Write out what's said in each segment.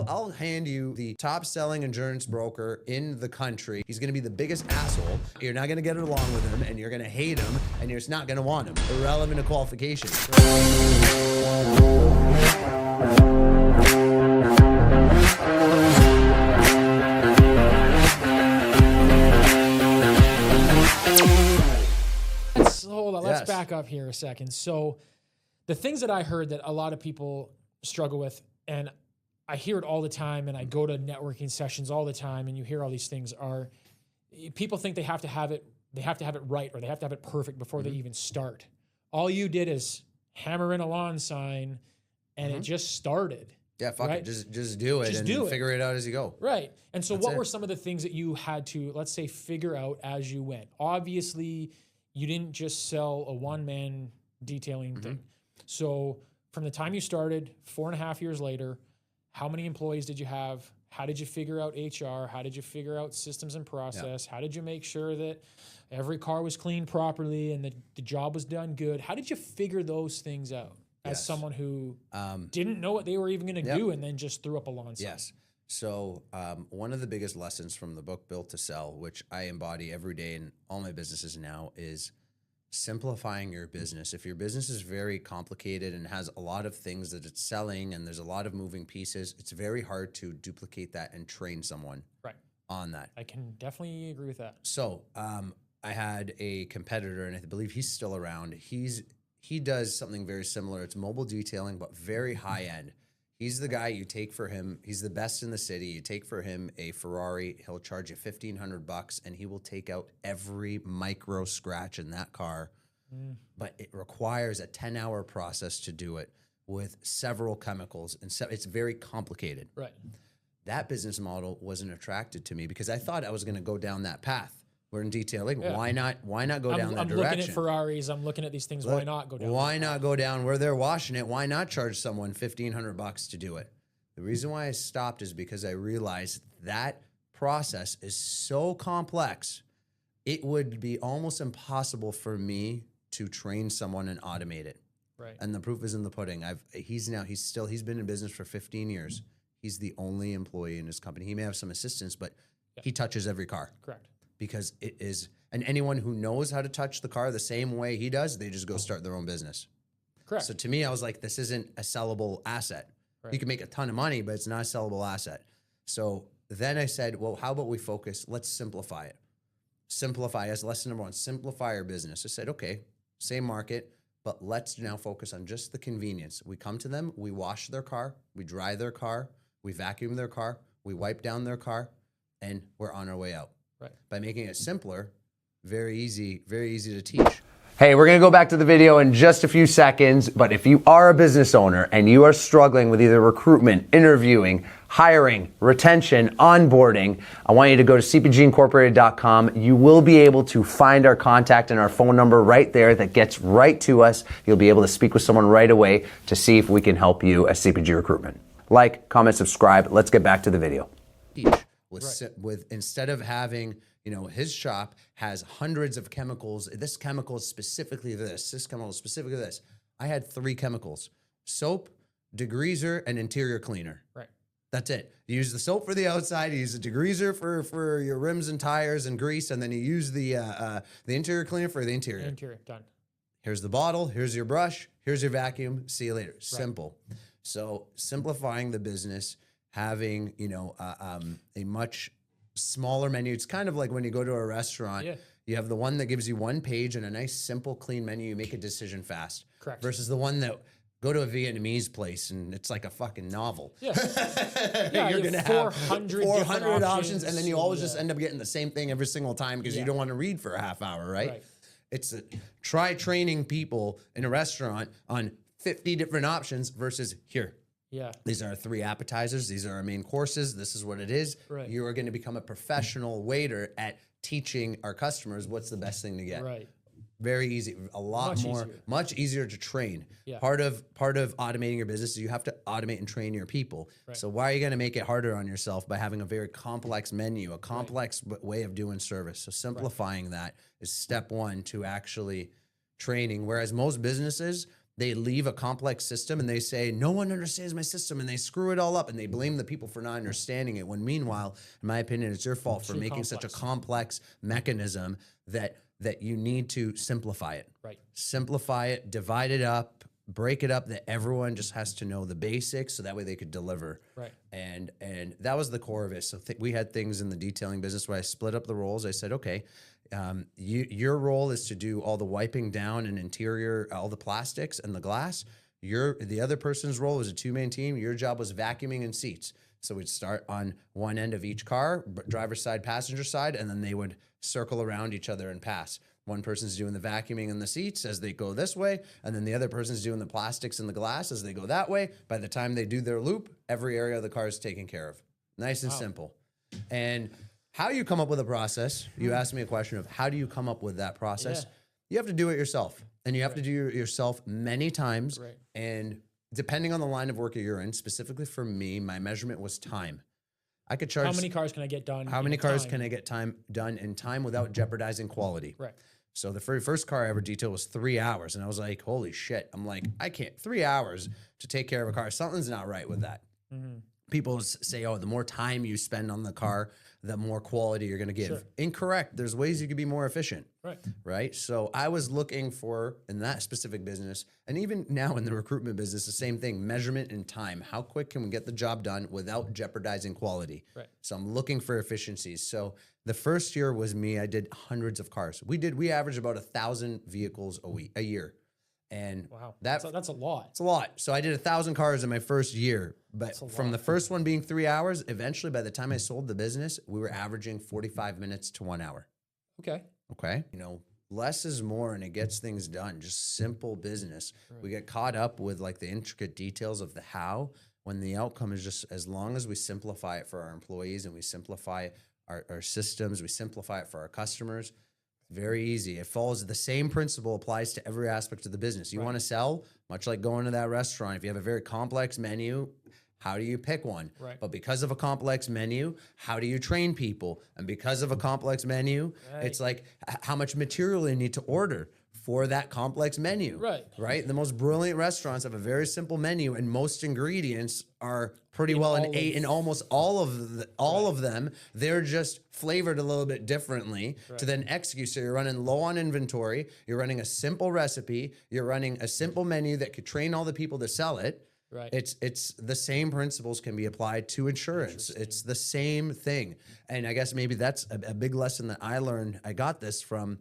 I'll hand you the top selling insurance broker in the country. He's going to be the biggest asshole. You're not going to get along with him, and you're going to hate him, and you're just not going to want him. Irrelevant to qualifications. Let's back up here a second. So the things that I heard that a lot of people struggle with, and I hear it all the time, and I go to networking sessions all the time, and you hear all these things, are people think they have to have it right, or they have to have it perfect before they even start. All you did is hammer in a lawn sign, and it just started. Yeah, fuck it. Just do it and figure it out as you go. Right. And so what were some of the things that you had to, let's say, figure out as you went? Obviously, you didn't just sell a one-man detailing thing. So from the time you started, 4.5 years later, how many employees did you have? How did you figure out HR? How did you figure out systems and process? How did you make sure that every car was cleaned properly and the job was done good? How did you figure those things out as someone who didn't know what they were even going to do and then just threw up a lawn sign? Yes. So one of the biggest lessons from the book Built to Sell, which I embody every day in all my businesses now, is simplifying your business. If your business is very complicated and has a lot of things that it's selling and there's a lot of moving pieces, it's very hard to duplicate that and train someone on that. I can definitely agree with that. So I had a competitor, and I believe he's still around. He does something very similar. It's mobile detailing, but very high end. He's the guy you take for him. He's the best in the city. You take for him a Ferrari. He'll charge you $1,500, and he will take out every micro scratch in that car. But it requires a 10-hour process to do it with several chemicals, and so it's very complicated. Right. That business model wasn't attracted to me because I thought I was going to go down that path. We're in detailing. Yeah. Why not go down that direction? I'm looking at Ferraris. I'm looking at these things. Why not go down? Why not go down where they're washing it? Why not charge someone $1,500 to do it? The reason why I stopped is because I realized that process is so complex. It would be almost impossible for me to train someone and automate it. Right. And the proof is in the pudding. He's been in business for 15 years. He's the only employee in his company. He may have some assistants, but he touches every car. Correct. Because it is, and anyone who knows how to touch the car the same way he does, they just go start their own business. Correct. So to me, I was like, this isn't a sellable asset. Right. You can make a ton of money, but it's not a sellable asset. So then I said, well, how about we focus? Let's simplify it. Simplify as lesson number one, simplify your business. I said, okay, same market, but let's now focus on just the convenience. We come to them, we wash their car, we dry their car, we vacuum their car, we wipe down their car, and we're on our way out. Right. By making it simpler, very easy to teach. Hey, we're going to go back to the video in just a few seconds, but if you are a business owner and you are struggling with either recruitment, interviewing, hiring, retention, onboarding, I want you to go to cpgincorporated.com. You will be able to find our contact and our phone number right there that gets right to us. You'll be able to speak with someone right away to see if we can help you at CPG Recruitment. Like, comment, subscribe. Let's get back to the video. With instead of having, his shop has hundreds of chemicals. This chemical is specifically this. This chemical is specifically this. I had 3 chemicals: soap, degreaser, and interior cleaner. Right. That's it. You use the soap for the outside. You use the degreaser for your rims and tires and grease, and then you use the interior cleaner for the interior. Interior, done. Here's the bottle. Here's your brush. Here's your vacuum. See you later. Simple. Right. So simplifying the business, having a much smaller menu. It's kind of like when you go to a restaurant. Yeah. You have the one that gives you one page and a nice, simple, clean menu. You make a decision fast. Correct. Versus the one that go to a Vietnamese place and it's like a fucking novel. Yeah. You're going to have 400 options, and then you always just end up getting the same thing every single time because you don't want to read for a half hour, right? It's try training people in a restaurant on 50 different options versus here. Yeah. These are 3 appetizers. These are our main courses. This is what it is. Right. You are going to become a professional waiter at teaching our customers what's the best thing to get. Right. Very easy. Much easier to train. Yeah. Part of automating your business is you have to automate and train your people. Right. So why are you going to make it harder on yourself by having a very complex menu, a complex way of doing service? So simplifying that is step one to actually training. Whereas most businesses, They leave a complex system and they say, no one understands my system, and they screw it all up and they blame the people for not understanding it. When meanwhile, in my opinion, it's your fault for making such a complex mechanism that you need to simplify it. Right. Simplify it, divide it up, break it up, that everyone just has to know the basics so that way they could deliver. Right. And that was the core of it. So we had things in the detailing business where I split up the roles. I said, okay, your role is to do all the wiping down and interior, all the plastics and the glass. The other person's role was a two-man team. Your job was vacuuming and seats. So we'd start on one end of each car, driver's side, passenger side, and then they would circle around each other and pass. One person's doing the vacuuming and the seats as they go this way, and then the other person's doing the plastics and the glass as they go that way. By the time they do their loop, every area of the car is taken care of. Nice and simple. And how you come up with a process, you asked me a question of how do you come up with that process? Yeah. You have to do it yourself, and you have to do it yourself many times. Right. And depending on the line of work you're in, specifically for me, my measurement was time. I could charge. How many cars can I get done? How many cars can I get done in time without jeopardizing quality? Right. So the very first car I ever detailed was 3 hours, and I was like, "Holy shit!" I'm like, "I can't 3 hours to take care of a car. Something's not right with that." Mm-hmm. People say, "Oh, the more time you spend on the car, the more quality you're going to give." Sure. Incorrect. There's ways you could be more efficient. Right. Right. So I was looking for, in that specific business, and even now in the recruitment business, the same thing: measurement and time. How quick can we get the job done without jeopardizing quality? Right. So I'm looking for efficiencies. So the first year was me. I did hundreds of cars. We averaged about 1,000 vehicles a year. And Wow. that's a lot. It's a lot. So I did 1,000 cars in my first year, but from the first one being 3 hours, eventually by the time I sold the business, we were averaging 45 minutes to 1 hour. Okay. Okay. Less is more, and it gets things done. Just simple business. Right. We get caught up with like the intricate details of the how, when the outcome is just, as long as we simplify it for our employees and we simplify our systems, we simplify it for our customers. Very easy. It follows the same principle, applies to every aspect of the business. You want to sell, much like going to that restaurant. If you have a very complex menu, how do you pick one? Right. But because of a complex menu, how do you train people? And because of a complex menu, it's like how much material you need to order for that complex menu. Right. Right. The most brilliant restaurants have a very simple menu, and most ingredients are pretty well in almost all of them. They're just flavored a little bit differently to then execute. So you're running low on inventory. You're running a simple recipe. You're running a simple menu that could train all the people to sell it. Right. It's the same principles can be applied to insurance. It's the same thing. And I guess maybe that's a big lesson that I learned. I got this from,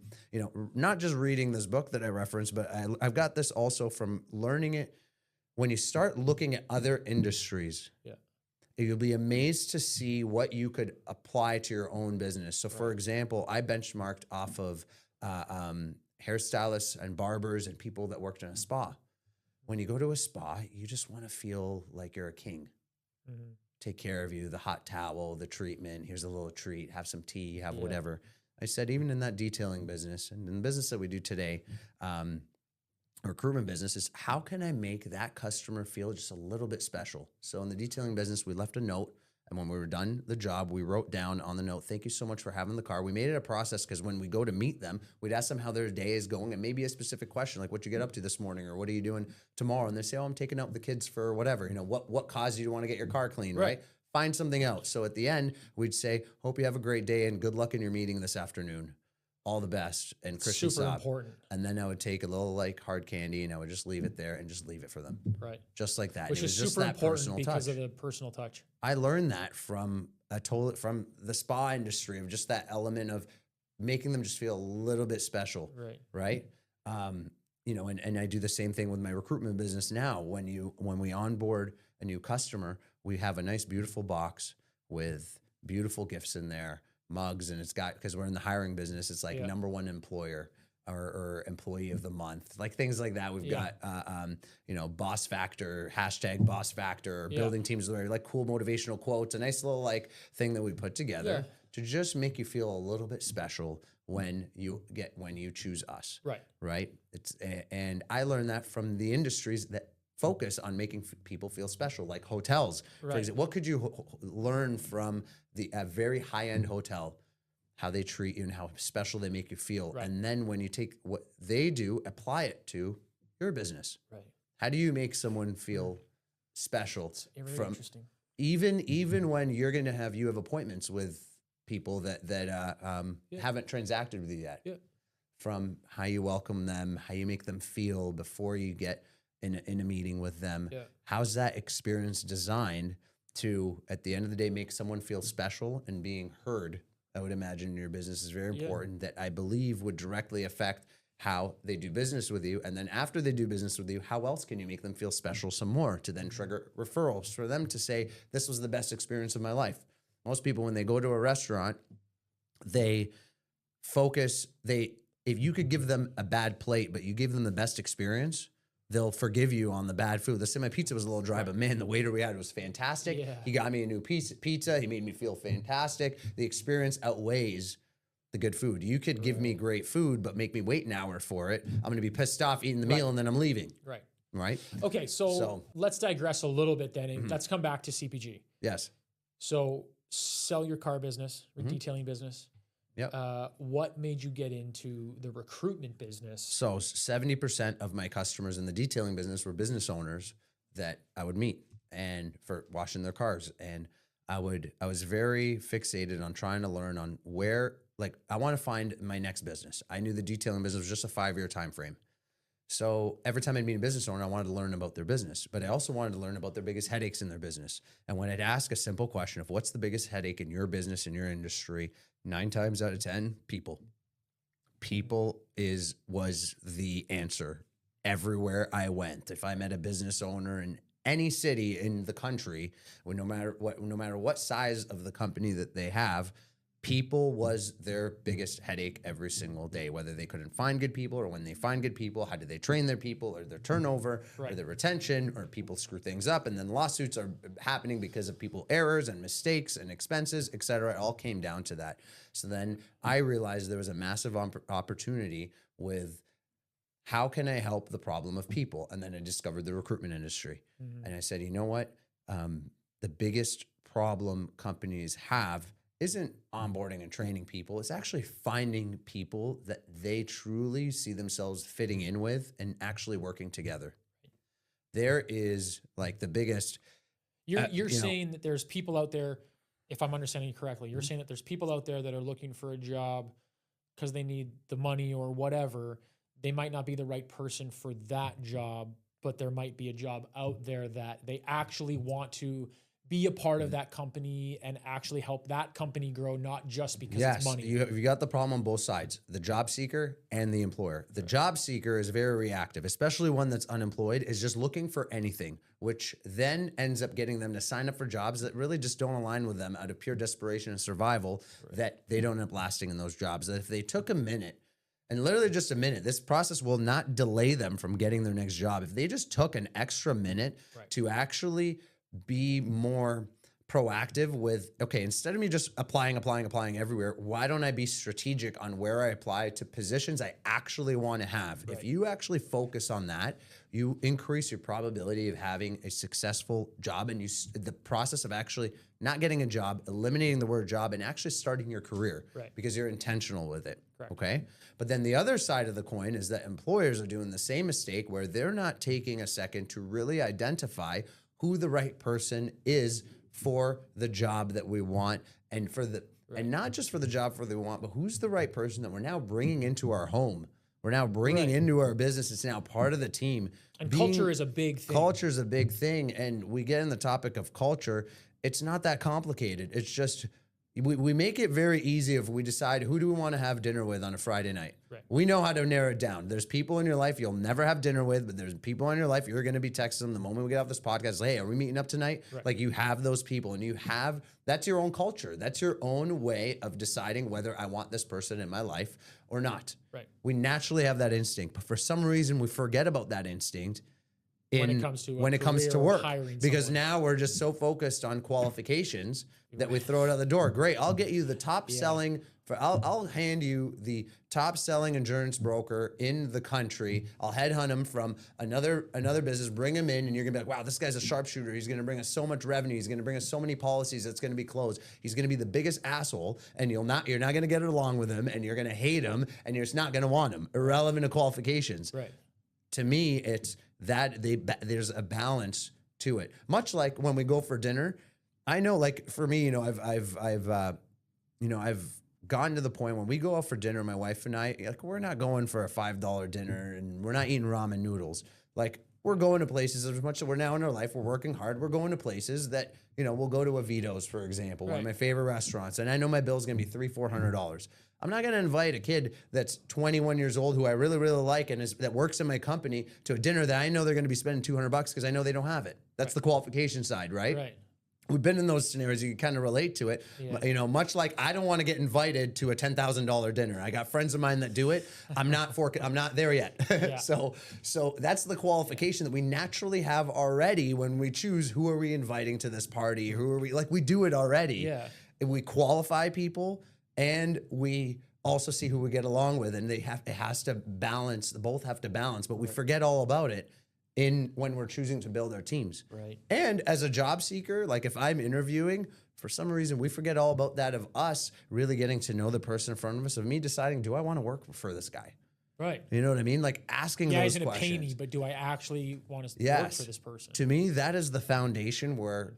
not just reading this book that I referenced, but I've got this also from learning it. When you start looking at other industries, you'll be amazed to see what you could apply to your own business. So for example, I benchmarked off of hairstylists and barbers and people that worked in a spa. When you go to a spa, you just want to feel like you're a king. Mm-hmm. Take care of you, the hot towel, the treatment, here's a little treat, have some tea, have whatever. I said, even in that detailing business and in the business that we do today, recruitment business, is how can I make that customer feel just a little bit special? So in the detailing business, we left a note. And when we were done the job, we wrote down on the note, "Thank you so much for having the car." We made it a process because when we go to meet them, we'd ask them how their day is going and maybe a specific question like, "What'd you get up to this morning?" or "What are you doing tomorrow?" And they say, "Oh, I'm taking out the kids for whatever." What caused you to want to get your car clean, right? Find something else. So at the end, we'd say, "Hope you have a great day and good luck in your meeting this afternoon. All the best." And Christian super Saab. important. And then I would take a little like hard candy and I would just leave it there and just leave it for them. Right. Just like that. Which It is was just super that important personal because touch. of the personal touch. I learned that from the spa industry, of just that element of making them just feel a little bit special. Right. And I do the same thing with my recruitment business now. When we onboard a new customer, we have a nice, beautiful box with beautiful gifts in there, mugs, and it's got, because we're in the hiring business, it's like number one employer or employee of the month, like things like that. We've got, boss factor, hashtag boss factor, building teams with like cool motivational quotes, a nice little like thing that we put together to just make you feel a little bit special when you choose us. Right. And I learned that from the industries that focus on making people feel special, like hotels. For example, what could you learn from a very high-end hotel? How they treat you and how special they make you feel. And then when you take what they do, apply it to You're a business. Right. How do you make someone feel special Very from interesting. even when you have appointments with people that haven't transacted with you yet? Yeah. From how you welcome them, how you make them feel before you get in a meeting with them. Yeah. How's that experience designed to, at the end of the day, make someone feel special and being heard? I would imagine in your business is very important, that I believe would directly affect how they do business with you. And then after they do business with you, how else can you make them feel special some more to then trigger referrals for them to say, this was the best experience of my life? Most people, when they go to a restaurant, they focus, if you could give them a bad plate, but you give them the best experience, they'll forgive you on the bad food. Let's say my pizza was a little dry, but man, the waiter we had was fantastic. Yeah. He got me a new pizza. He made me feel fantastic. The experience outweighs the good food. You could give me great food, but make me wait an hour for it. I'm going to be pissed off eating the meal and then I'm leaving. Right. Right? Okay, so let's digress a little bit then, and let's come back to CPG. Yes. So sell your car business, detailing business. Yep. What made you get into the recruitment business? So 70% of my customers in the detailing business were business owners that I would meet and for washing their cars. And I was very fixated on trying to learn on where, like, I want to find my next business. I knew the detailing business was just a 5-year time frame. So every time I'd meet a business owner, I wanted to learn about their business, but I also wanted to learn about their biggest headaches in their business. And when I'd ask a simple question of what's the biggest headache in your business, in your industry, 9 times out of 10, people. People was the answer everywhere I went. If I met a business owner in any city in the country, no matter what size of the company that they have, people was their biggest headache every single day, whether they couldn't find good people or when they find good people, how do they train their people or their turnover or their retention, or people screw things up and then lawsuits are happening because of people errors and mistakes and expenses, et cetera. It all came down to that. So then I realized there was a massive opportunity with how can I help the problem of people? And then I discovered the recruitment industry. And I said, you know what? The biggest problem companies have isn't onboarding and training people. It's actually finding people that they truly see themselves fitting in with and actually working together. There is like the biggest. You're saying that there's people out there, if I'm understanding you correctly, you're saying that there's people out there that are looking for a job because they need the money or whatever. They might not be the right person for that job, but there might be a job out there that they actually want to be a part of that company and actually help that company grow, not just because it's money. You got the problem on both sides, the job seeker and the employer. The job seeker is very reactive, especially one that's unemployed, is just looking for anything, which then ends up getting them to sign up for jobs that really just don't align with them out of pure desperation and survival, that they don't end up lasting in those jobs. That if they took a minute, and literally just a minute, this process will not delay them from getting their next job. If they just took an extra minute to actually be more proactive with, okay, instead of me just applying everywhere, why don't I be strategic on where I apply to positions I actually want to have? If you actually focus on that, you increase your probability of having a successful job, and the process of actually not getting a job, eliminating the word job, and actually starting your career because you're intentional with it. Okay. But then the other side of the coin is that employers are doing the same mistake where they're not taking a second to really identify who the right person is for the job that we want, and for the and not just for the job for the we want, but who's the right person that we're now bringing into our home. We're now bringing into our business. It's now part of the team. And culture is a big thing. Culture is a big thing. And we get in the topic of culture. It's not that complicated. It's just we make it very easy if we decide who do we want to have dinner with on a Friday night. We know how to narrow it down. There's people in your life you'll never have dinner with, but there's people in your life you're going to be texting them the moment we get off this podcast. Hey, are we meeting up tonight? Like, you have those people, and that's your own culture. That's your own way of deciding whether I want this person in my life or not. We naturally have that instinct, but for some reason we forget about that instinct when it comes to work, because now we're just so focused on qualifications that we throw it out the door. Great, I'll get you the top selling. I'll hand you the top selling insurance broker in the country. I'll headhunt him from another business, bring him in, and you're gonna be like, wow, this guy's a sharpshooter. He's gonna bring us so much revenue. He's gonna bring us so many policies that's gonna be closed. He's gonna be the biggest asshole, and you're not gonna get along with him, and you're gonna hate him, and you're just not gonna want him, irrelevant to qualifications. to me, it's that there's a balance to it. Much like when we go for dinner, I know, like for me, I've gotten to the point when we go out for dinner, my wife and I, like, we're not going for a $5 dinner and we're not eating ramen noodles. Like, we're going to places, as much as we're now in our life, we're working hard. We're going to places that, we'll go to a Vito's, for example, one of my favorite restaurants. And I know my bill's going to be $300-400. I'm not going to invite a kid that's 21 years old who I really, really like and that works in my company to a dinner that I know they're going to be spending $200 because I know they don't have it. That's the qualification side, right? Right. We've been in those scenarios. You can kind of relate to it. Yeah. Much like I don't want to get invited to a $10,000 dinner. I got friends of mine that do it. I'm not there yet. Yeah. So that's the qualification that we naturally have already when we choose who are we inviting to this party? Who are we, like, we do it already. Yeah. We qualify people and we also see who we get along with, and it has to balance. Both have to balance, but we forget all about it when we're choosing to build our teams. Right. And as a job seeker, like if I'm interviewing, for some reason, we forget all about that, of us really getting to know the person in front of us, of me deciding, do I want to work for this guy? Right. You know what I mean? Like asking those questions. He's going to pay me, but do I actually want to work for this person? To me, that is the foundation where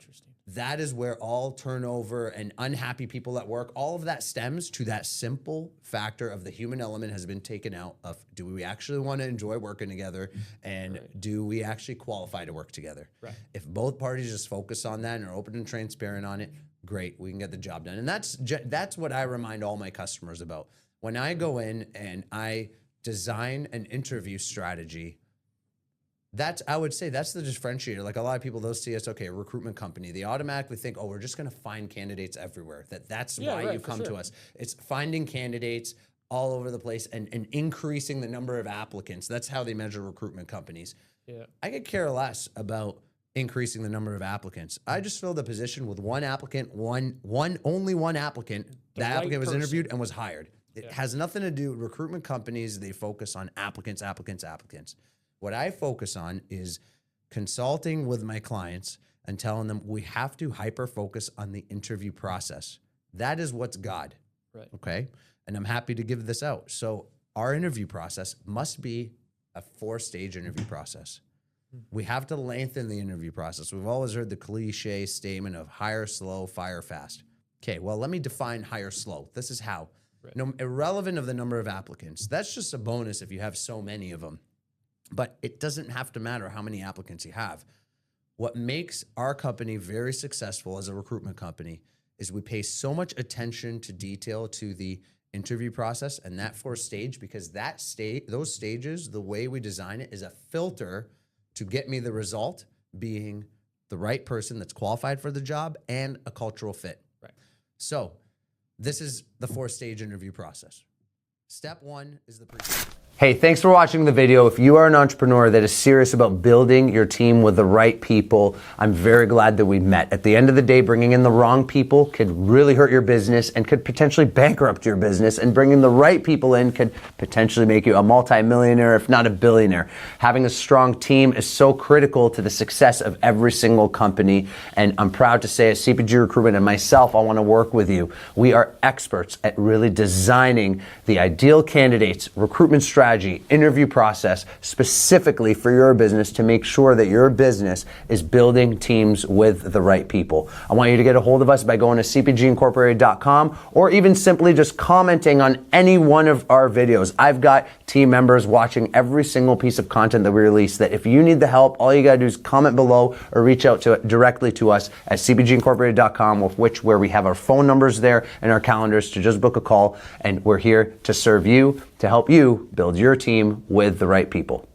that is where all turnover and unhappy people at work, all of that stems to that simple factor of the human element has been taken out of, do we actually want to enjoy working together, and do we actually qualify to work together? Right. If both parties just focus on that and are open and transparent on it, great, we can get the job done. And that's what I remind all my customers about. When I go in and I design an interview strategy, I would say that's the differentiator. Like a lot of people, they'll see us, okay, a recruitment company, they automatically think, oh, we're just going to find candidates everywhere. That's why you come to us. It's finding candidates all over the place and increasing the number of applicants. That's how they measure recruitment companies. Yeah. I could care less about increasing the number of applicants. I just filled a position with one applicant, only one applicant. The applicant was interviewed and was hired. It has nothing to do with recruitment companies. They focus on applicants. What I focus on is consulting with my clients and telling them we have to hyper-focus on the interview process. That is what's God. Right. Okay? And I'm happy to give this out. So our interview process must be a 4-stage interview process. We have to lengthen the interview process. We've always heard the cliche statement of hire slow, fire fast. Okay, well, let me define hire slow. This is how. Right. Irrelevant of the number of applicants. That's just a bonus if you have so many of them. But it doesn't have to matter how many applicants you have. What makes our company very successful as a recruitment company is we pay so much attention to detail to the interview process and that 4th stage, because those stages, the way we design it, is a filter to get me the result being the right person that's qualified for the job and a cultural fit. Right. So this is the 4-stage interview process. Step 1 is the pre-screen. Hey, thanks for watching the video. If you are an entrepreneur that is serious about building your team with the right people, I'm very glad that we met. At the end of the day, bringing in the wrong people could really hurt your business and could potentially bankrupt your business, and bringing the right people in could potentially make you a multimillionaire, if not a billionaire. Having a strong team is so critical to the success of every single company, and I'm proud to say at CPG Recruitment and myself, I want to work with you. We are experts at really designing the ideal candidates, recruitment strategy, interview process specifically for your business to make sure that your business is building teams with the right people. I want you to get a hold of us by going to cpgincorporated.com or even simply just commenting on any one of our videos. I've got team members watching every single piece of content that we release that if you need the help, all you got to do is comment below or reach out directly to us at cpgincorporated.com, where we have our phone numbers there and our calendars to just book a call, and we're here to serve you, to help you build your team with the right people.